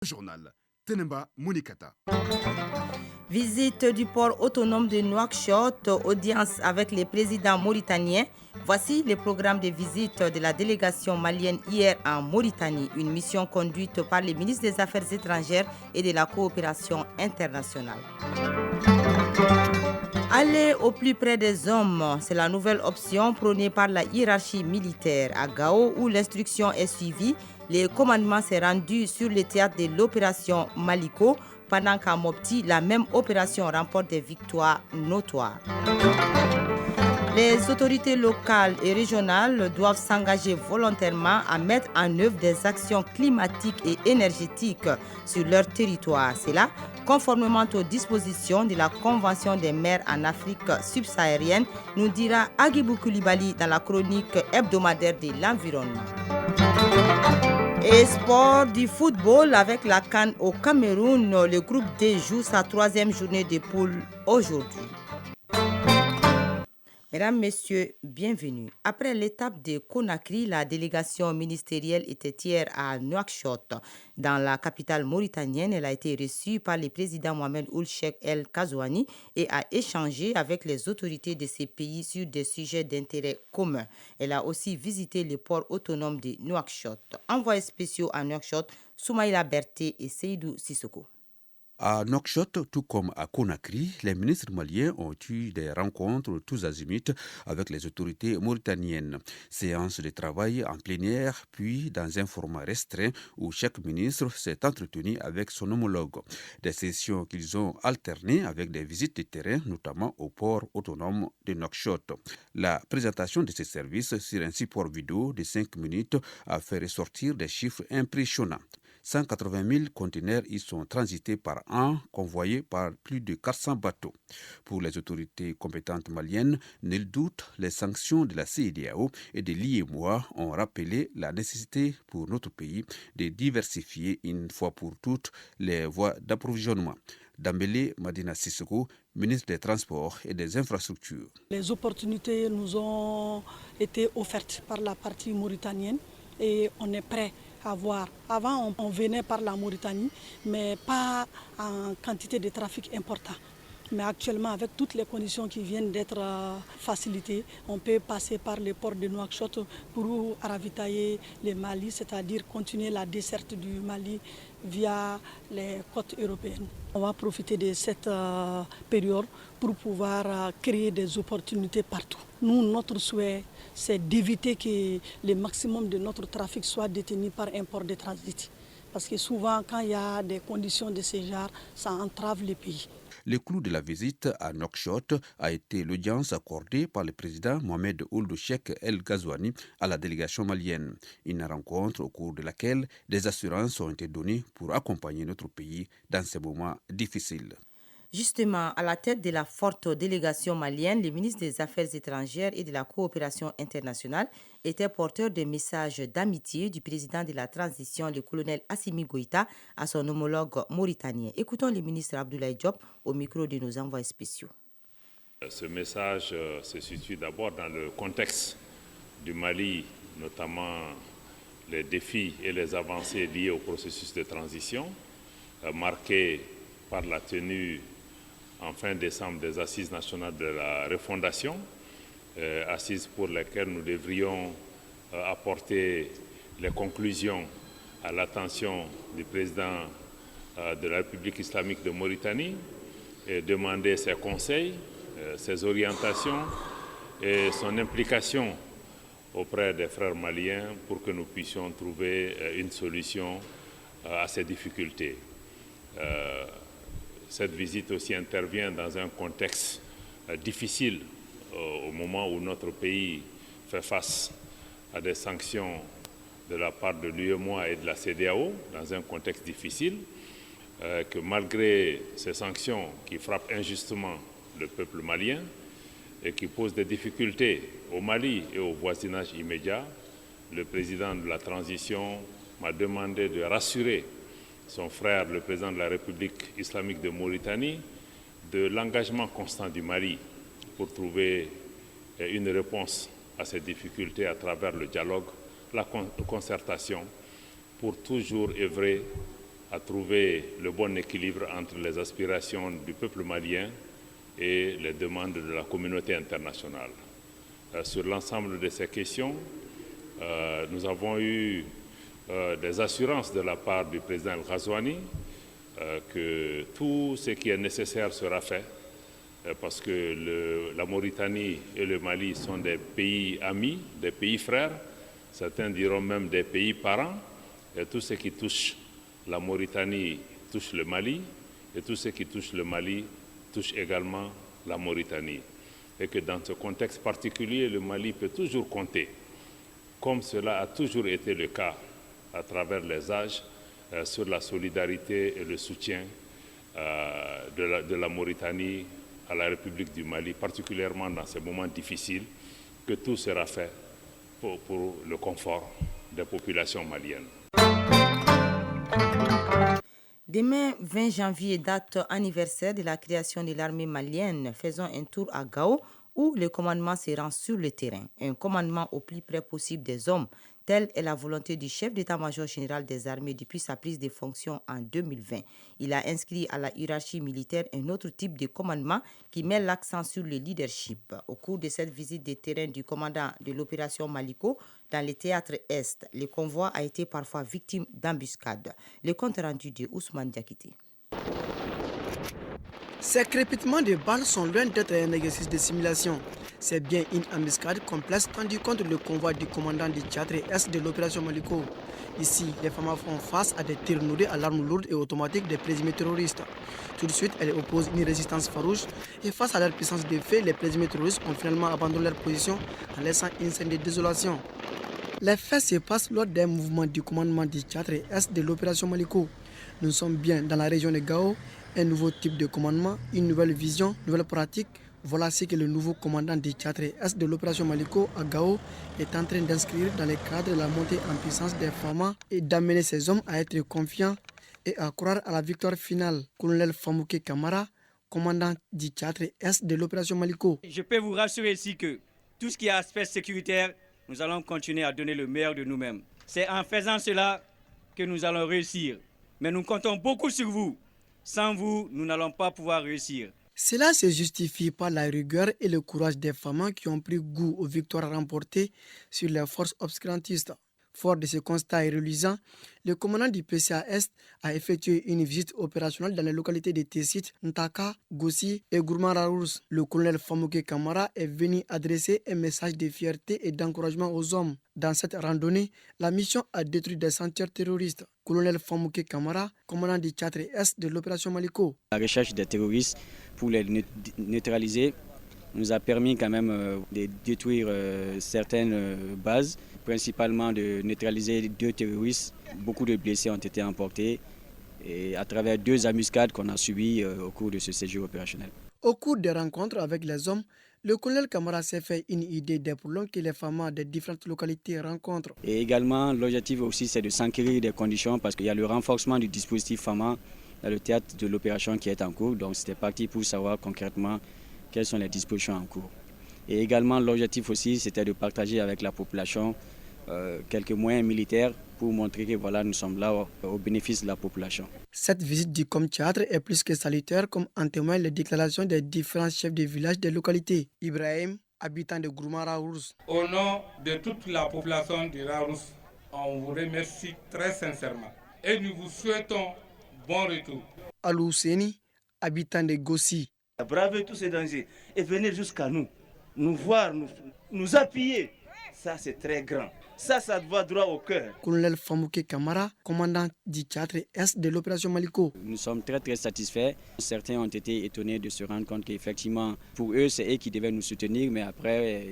Journal Tenemba Munikata. Visite du port autonome de Nouakchott, audience avec les présidents mauritaniens. Voici le programme de visite de la délégation malienne hier en Mauritanie, une mission conduite par les ministres des Affaires étrangères et de la coopération internationale. Aller au plus près des hommes, c'est la nouvelle option prônée par la hiérarchie militaire. À Gao, où l'instruction est suivie, le commandement s'est rendu sur le théâtre de l'opération Maliko, pendant qu'à Mopti, la même opération remporte des victoires notoires. Les autorités locales et régionales doivent s'engager volontairement à mettre en œuvre des actions climatiques et énergétiques sur leur territoire. C'est là, conformément aux dispositions de la Convention des mers en Afrique subsaharienne, nous dira Agibou Koulibaly dans la chronique hebdomadaire de l'environnement. Et sport du football avec la CAN au Cameroun, le groupe D joue sa troisième journée de poule aujourd'hui. Mesdames, Messieurs, bienvenue. Après l'étape de Conakry, la délégation ministérielle était hier à Nouakchott. Dans la capitale mauritanienne, elle a été reçue par le président Mohamed Ould Cheikh El Ghazouani et a échangé avec les autorités de ces pays sur des sujets d'intérêt commun. Elle a aussi visité le port autonome de Nouakchott. Envoyés spéciaux à Nouakchott, Soumaïla Berté et Seydou Sissoko. À Nouakchott, tout comme à Conakry, les ministres maliens ont eu des rencontres tous azimuts avec les autorités mauritaniennes. Séance de travail en plénière, puis dans un format restreint où chaque ministre s'est entretenu avec son homologue. Des sessions qu'ils ont alternées avec des visites de terrain, notamment au port autonome de Nouakchott. La présentation de ces services sur un support vidéo de 5 minutes a fait ressortir des chiffres impressionnants. 180 000 conteneurs y sont transités par an, convoyés par plus de 400 bateaux. Pour les autorités compétentes maliennes, nul doute, les sanctions de la CEDEAO et de l'IMOA ont rappelé la nécessité pour notre pays de diversifier une fois pour toutes les voies d'approvisionnement. Dambélé Madina Sissoko, ministre des Transports et des Infrastructures. Les opportunités nous ont été offertes par la partie mauritanienne et on est prêt à voir. Avant, on venait par la Mauritanie, mais pas en quantité de trafic important. Mais actuellement, avec toutes les conditions qui viennent d'être facilitées, on peut passer par le port de Nouakchott pour ravitailler le Mali, c'est-à-dire continuer la desserte du Mali via les côtes européennes. On va profiter de cette période pour pouvoir créer des opportunités partout. Nous, notre souhait, c'est d'éviter que le maximum de notre trafic soit détenu par un port de transit. Parce que souvent, quand il y a des conditions de ce genre, ça entrave le pays. Le clou de la visite à Nouakchott a été l'audience accordée par le président Mohamed Ould Cheikh El Ghazouani à la délégation malienne. Une rencontre au cours de laquelle des assurances ont été données pour accompagner notre pays dans ces moments difficiles. Justement, à la tête de la forte délégation malienne, le ministre des Affaires étrangères et de la coopération internationale était porteur de messages d'amitié du président de la transition, le colonel Assimi Goïta, à son homologue mauritanien. Écoutons le ministre Abdoulaye Diop au micro de nos envoyés spéciaux. Ce message se situe d'abord dans le contexte du Mali, notamment les défis et les avancées liées au processus de transition, marqué par la tenue en fin décembre des Assises nationales de la refondation, assises pour lesquelles nous devrions apporter les conclusions à l'attention du président de la République islamique de Mauritanie et demander ses conseils, ses orientations et son implication auprès des frères maliens pour que nous puissions trouver une solution à ces difficultés. Cette visite aussi intervient dans un contexte difficile au moment où notre pays fait face à des sanctions de la part de l'UEMOA et de la CEDEAO, dans un contexte difficile, que malgré ces sanctions qui frappent injustement le peuple malien et qui posent des difficultés au Mali et au voisinage immédiat, le président de la transition m'a demandé de rassurer son frère, le président de la République islamique de Mauritanie, de l'engagement constant du Mali pour trouver une réponse à ces difficultés à travers le dialogue, la concertation, pour toujours œuvrer à trouver le bon équilibre entre les aspirations du peuple malien et les demandes de la communauté internationale. Sur l'ensemble de ces questions, nous avons eu des assurances de la part du président El Ghazouani que tout ce qui est nécessaire sera fait parce que la Mauritanie et le Mali sont des pays amis, des pays frères, certains diront même des pays parents, et tout ce qui touche la Mauritanie touche le Mali, et tout ce qui touche le Mali touche également la Mauritanie. Et que dans ce contexte particulier, le Mali peut toujours compter, comme cela a toujours été le cas à travers les âges, sur la solidarité et le soutien de la Mauritanie à la République du Mali, particulièrement dans ces moments difficiles, que tout sera fait pour le confort des populations maliennes. Demain, 20 janvier, date anniversaire de la création de l'armée malienne, faisons un tour à Gao où le commandement se rend sur le terrain. Un commandement au plus près possible des hommes. Telle est la volonté du chef d'état-major général des armées depuis sa prise de fonction en 2020. Il a inscrit à la hiérarchie militaire un autre type de commandement qui met l'accent sur le leadership. Au cours de cette visite de terrain du commandant de l'opération Maliko dans le théâtre Est, le convoi a été parfois victime d'embuscades. Le compte rendu de Ousmane Diakité. Ces crépitements de balles sont loin d'être un exercice de simulation. C'est bien une embuscade complexe tandis contre le convoi du commandant du théâtre Est de l'opération Maliko. Ici, les femmes font face à des tirs nourris à l'arme lourde et automatique des présumés terroristes. Tout de suite, elles opposent une résistance farouche et face à leur puissance de fait, les présumés terroristes ont finalement abandonné leur position en laissant une scène de désolation. Les faits se passent lors d'un mouvement du commandement du théâtre Est de l'opération Maliko. Nous sommes bien dans la région de Gao, un nouveau type de commandement, une nouvelle vision, une nouvelle pratique. Voilà ce que le nouveau commandant du théâtre Est de l'opération Maliko à Gao est en train d'inscrire dans le cadre de la montée en puissance des FAMA et d'amener ces hommes à être confiants et à croire à la victoire finale. Colonel Famouké Kamara, commandant du théâtre Est de l'opération Maliko. Je peux vous rassurer ici que tout ce qui est aspect sécuritaire, nous allons continuer à donner le meilleur de nous-mêmes. C'est en faisant cela que nous allons réussir. Mais nous comptons beaucoup sur vous. Sans vous, nous n'allons pas pouvoir réussir. Cela se justifie par la rigueur et le courage des femmes qui ont pris goût aux victoires remportées sur les forces obscurantistes. Fort de ce constat reluisant, le commandant du PCA Est a effectué une visite opérationnelle dans les localités de Tessit, Ntaka, Gossi et Gourmaraours. Le colonel Famouké Kamara est venu adresser un message de fierté et d'encouragement aux hommes. Dans cette randonnée, la mission a détruit des centaines terroristes. Colonel Famouké Kamara, commandant du théâtre Est de l'opération Maliko. La recherche des terroristes pour les neutraliser nous a permis quand même de détruire certaines bases, principalement de neutraliser 2 terroristes. Beaucoup de blessés ont été emportés et à travers 2 embuscades qu'on a subies au cours de ce séjour opérationnel. Au cours des rencontres avec les hommes, le colonel Kamara s'est fait une idée des problèmes que les femmes des différentes localités rencontrent. Et également, l'objectif aussi, c'est de s'enquérir des conditions parce qu'il y a le renforcement du dispositif FAMA dans le théâtre de l'opération qui est en cours. Donc, c'était parti pour savoir concrètement quelles sont les dispositions en cours. Et également, l'objectif aussi, c'était de partager avec la population quelques moyens militaires pour montrer que voilà, nous sommes là au bénéfice de la population. Cette visite du Com-Théâtre est plus que salutaire, comme en témoignent les déclarations des différents chefs de village des localités. Ibrahim, habitant de Gourmaraours. Au nom de toute la population du Raours, on vous remercie très sincèrement et nous vous souhaitons bon retour. Alou Seni, habitant de Gossi. Bravez tous ces dangers et venez jusqu'à nous, nous voir, nous appuyer. Ça, c'est très grand. Ça va droit au cœur. Colonel Famouké Kamara, commandant du théâtre Est de l'opération Maliko. Nous sommes très très satisfaits. Certains ont été étonnés de se rendre compte qu'effectivement, pour eux, c'est eux qui devaient nous soutenir, mais après,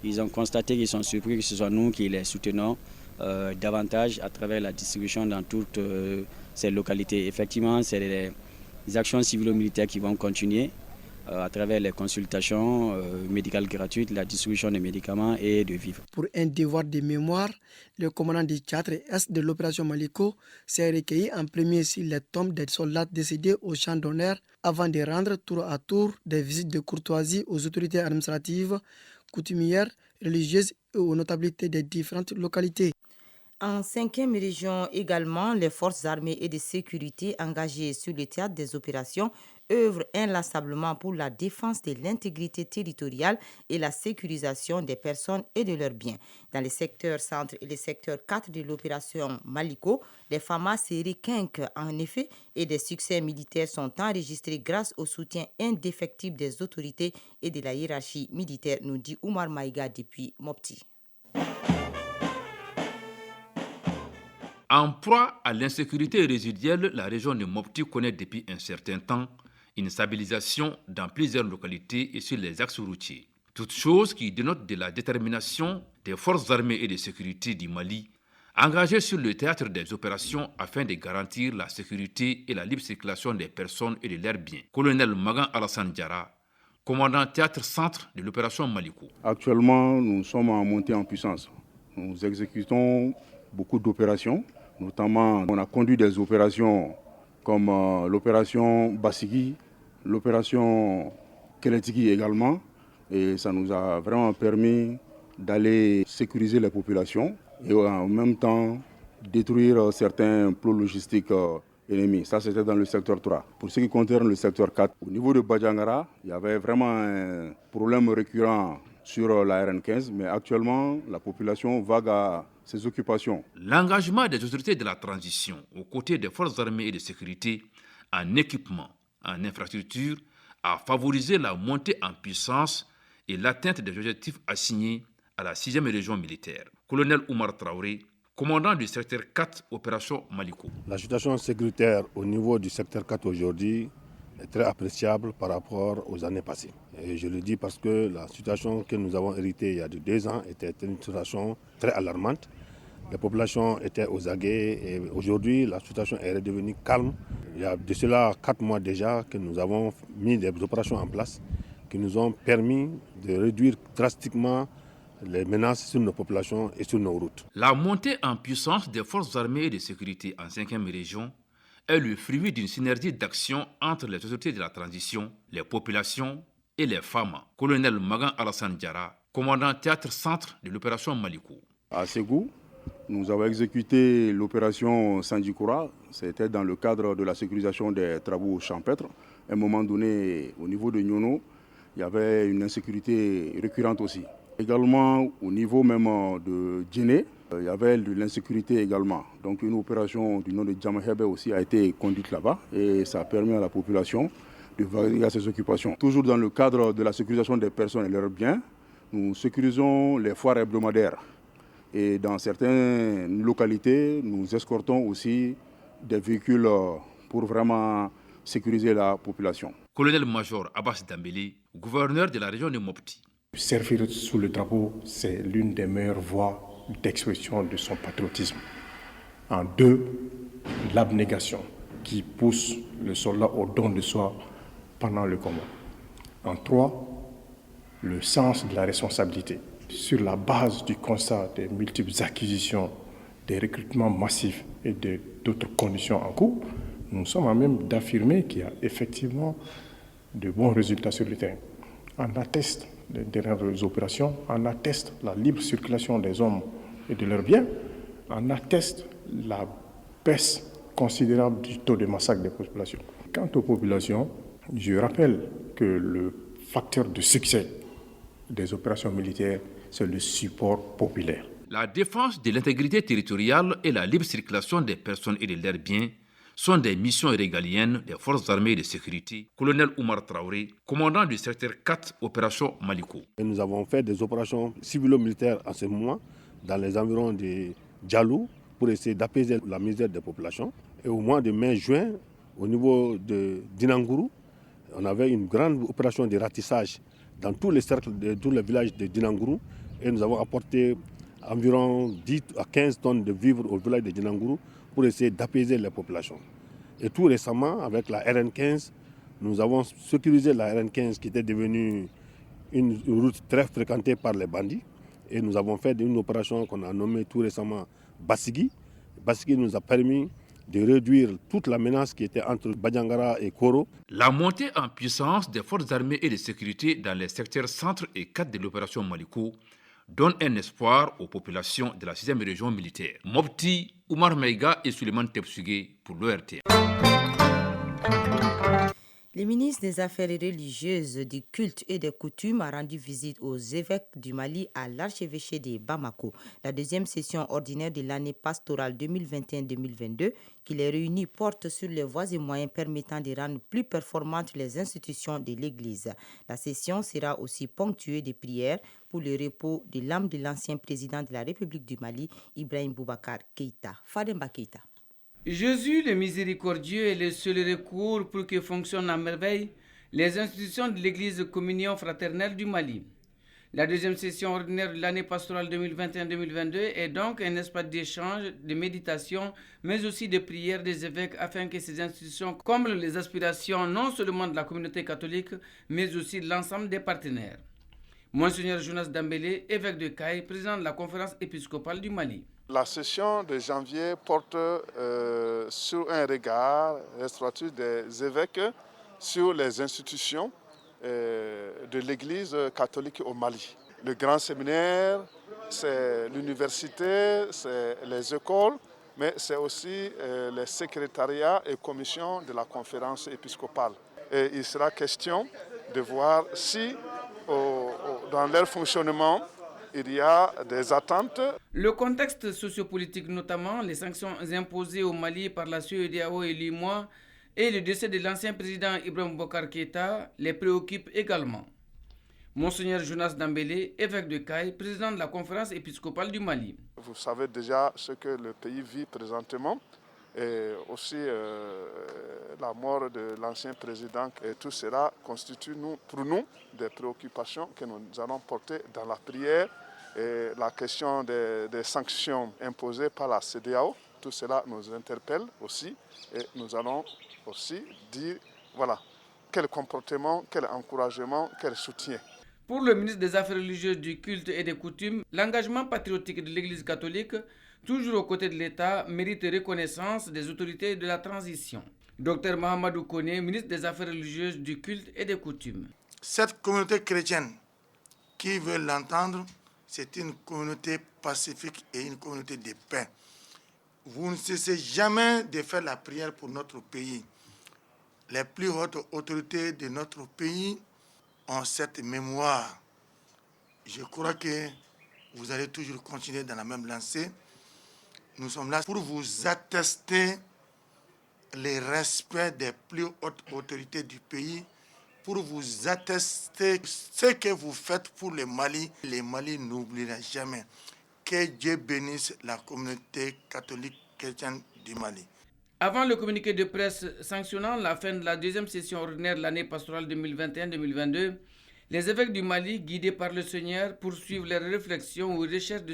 ils ont constaté qu'ils sont surpris que ce soit nous qui les soutenons davantage à travers la distribution dans toutes ces localités. Effectivement, c'est les actions civilo-militaires qui vont continuer à travers les consultations médicales gratuites, la distribution de médicaments et de vivres. Pour un devoir de mémoire, le commandant du théâtre Est de l'opération Maliko s'est recueilli en premier sur les tombes des soldats décédés au champ d'honneur avant de rendre tour à tour des visites de courtoisie aux autorités administratives, coutumières, religieuses et aux notabilités des différentes localités. En 5e région également, les forces armées et de sécurité engagées sur le théâtre des opérations œuvrent inlassablement pour la défense de l'intégrité territoriale et la sécurisation des personnes et de leurs biens. Dans les secteurs centre et les secteurs 4 de l'opération Maliko, les FAMA se requinquent en effet et des succès militaires sont enregistrés grâce au soutien indéfectible des autorités et de la hiérarchie militaire, nous dit Oumar Maïga depuis Mopti. En proie à l'insécurité résiduelle, la région de Mopti connaît depuis un certain temps une stabilisation dans plusieurs localités et sur les axes routiers. Toute chose qui dénote de la détermination des forces armées et de sécurité du Mali, engagées sur le théâtre des opérations afin de garantir la sécurité et la libre circulation des personnes et de leurs biens. Colonel Magan Alassane Diarra, commandant théâtre centre de l'opération Maliko. Actuellement, nous sommes en montée en puissance. Nous exécutons beaucoup d'opérations. Notamment, on a conduit des opérations comme l'opération Bassigi, l'opération Keletigi également. Et ça nous a vraiment permis d'aller sécuriser les populations et en même temps détruire certains plots logistiques ennemis. Ça, c'était dans le secteur 3. Pour ce qui concerne le secteur 4, au niveau de Badjangara, il y avait vraiment un problème récurrent sur la RN15, mais actuellement, la population vague à ses occupations. L'engagement des autorités de la transition aux côtés des forces armées et de sécurité en équipement, en infrastructure, a favorisé la montée en puissance et l'atteinte des objectifs assignés à la 6e région militaire. Colonel Oumar Traoré, commandant du secteur 4, opération Maliko. La situation sécuritaire au niveau du secteur 4 aujourd'hui est très appréciable par rapport aux années passées. Et je le dis parce que la situation que nous avons héritée il y a 2 ans était une situation très alarmante. Les populations étaient aux aguets et aujourd'hui la situation est redevenue calme. Il y a de cela 4 mois déjà que nous avons mis des opérations en place qui nous ont permis de réduire drastiquement les menaces sur nos populations et sur nos routes. La montée en puissance des forces armées et de sécurité en 5e région est le fruit d'une synergie d'action entre les autorités de la transition, les populations et les femmes. Colonel Magan Alassane Diarra, commandant théâtre centre de l'opération Maliko. À Ségou, nous avons exécuté l'opération Sandikoura. C'était dans le cadre de la sécurisation des travaux champêtres. À un moment donné, au niveau de Nyono, il y avait une insécurité récurrente aussi. Également, au niveau même de Djéné, il y avait de l'insécurité également. Donc une opération du nom de Djamahebe aussi a été conduite là-bas et ça a permis à la population de vaquer à ses occupations. Toujours dans le cadre de la sécurisation des personnes et leurs biens, nous sécurisons les foires hebdomadaires. Et dans certaines localités, nous escortons aussi des véhicules pour vraiment sécuriser la population. Colonel-major Abbas Dambélé, gouverneur de la région de Mopti. Servir sous le drapeau, c'est l'une des meilleures voies d'expression de son patriotisme. En 2, l'abnégation qui pousse le soldat au don de soi pendant le combat. En 3, le sens de la responsabilité. Sur la base du constat des multiples acquisitions, des recrutements massifs et d'autres conditions en cours, nous sommes à même d'affirmer qu'il y a effectivement de bons résultats sur le terrain. En atteste les dernières opérations, en atteste la libre circulation des hommes et de leurs biens, en atteste la baisse considérable du taux de massacre des populations. Quant aux populations, je rappelle que le facteur de succès des opérations militaires, c'est le support populaire. La défense de l'intégrité territoriale et la libre circulation des personnes et de leurs biens sont des missions régaliennes des forces armées et de sécurité. Colonel Oumar Traoré, commandant du secteur 4, opération Maliko. Et nous avons fait des opérations civilo-militaires en ce moment dans les environs de Djalou pour essayer d'apaiser la misère des populations. Et au mois de mai-juin, au niveau de Dinangourou, on avait une grande opération de ratissage dans tous les cercles de tous les villages de Dinangourou et nous avons apporté environ 10 à 15 tonnes de vivres au village de Dinangourou pour essayer d'apaiser les populations. Et tout récemment, avec la RN15, nous avons sécurisé la RN15 qui était devenue une route très fréquentée par les bandits. Et nous avons fait une opération qu'on a nommée tout récemment Bassigi. Bassigi nous a permis de réduire toute la menace qui était entre Badjangara et Koro. La montée en puissance des forces armées et de sécurité dans les secteurs centre et 4 de l'opération Maliko donne un espoir aux populations de la 6e région militaire. Mopti, Oumar Maïga et Suleiman Tepsugue pour l'ORT. Le ministre des Affaires religieuses, du culte et des coutumes a rendu visite aux évêques du Mali à l'archevêché de Bamako. La deuxième session ordinaire de l'année pastorale 2021-2022 qui les réunit porte sur les voies et moyens permettant de rendre plus performantes les institutions de l'Église. La session sera aussi ponctuée de prières pour le repos de l'âme de l'ancien président de la République du Mali, Ibrahim Boubacar Keïta. Fademba Keïta. Jésus, le miséricordieux, est le seul recours pour que fonctionnent à merveille les institutions de l'Église communion fraternelle du Mali. La deuxième session ordinaire de l'année pastorale 2021-2022 est donc un espace d'échange, de méditation, mais aussi de prière des évêques afin que ces institutions comblent les aspirations non seulement de la communauté catholique, mais aussi de l'ensemble des partenaires. Monseigneur Jonas Dambélé, évêque de Caille, président de la conférence épiscopale du Mali. La session de janvier porte sur un regard restauratif des évêques sur les institutions de l'Église catholique au Mali. Le grand séminaire, c'est l'université, c'est les écoles, mais c'est aussi les secrétariats et commissions de la conférence épiscopale. Et il sera question de voir si dans leur fonctionnement, il y a des attentes. Le contexte sociopolitique, notamment les sanctions imposées au Mali par la CEDEAO et l'UEMOA et le décès de l'ancien président Ibrahim Boubacar Keïta, les préoccupe également. Monseigneur Jonas Dambélé, évêque de Caille, président de la conférence épiscopale du Mali. Vous savez déjà ce que le pays vit présentement et aussi la mort de l'ancien président. Et tout cela constitue pour nous des préoccupations que nous allons porter dans la prière. Et la question des sanctions imposées par la CEDEAO, tout cela nous interpelle aussi et nous allons aussi dire voilà, quel comportement, quel encouragement, quel soutien. Pour le ministre des Affaires religieuses, du culte et des coutumes, l'engagement patriotique de l'Église catholique, toujours aux côtés de l'État, mérite reconnaissance des autorités de la transition. Dr Mahamadou Koné, ministre des Affaires religieuses, du culte et des coutumes. Cette communauté chrétienne qui veut l'entendre, c'est une communauté pacifique et une communauté de paix. Vous ne cessez jamais de faire la prière pour notre pays. Les plus hautes autorités de notre pays ont cette mémoire. Je crois que vous allez toujours continuer dans la même lancée. Nous sommes là pour vous attester le respect des plus hautes autorités du pays, pour vous attester ce que vous faites pour le Mali. Le Mali n'oubliera jamais. Que Dieu bénisse la communauté catholique chrétienne du Mali. Avant le communiqué de presse sanctionnant la fin de la deuxième session ordinaire de l'année pastorale 2021-2022, les évêques du Mali, guidés par le Seigneur, poursuivent leurs réflexions ou recherches de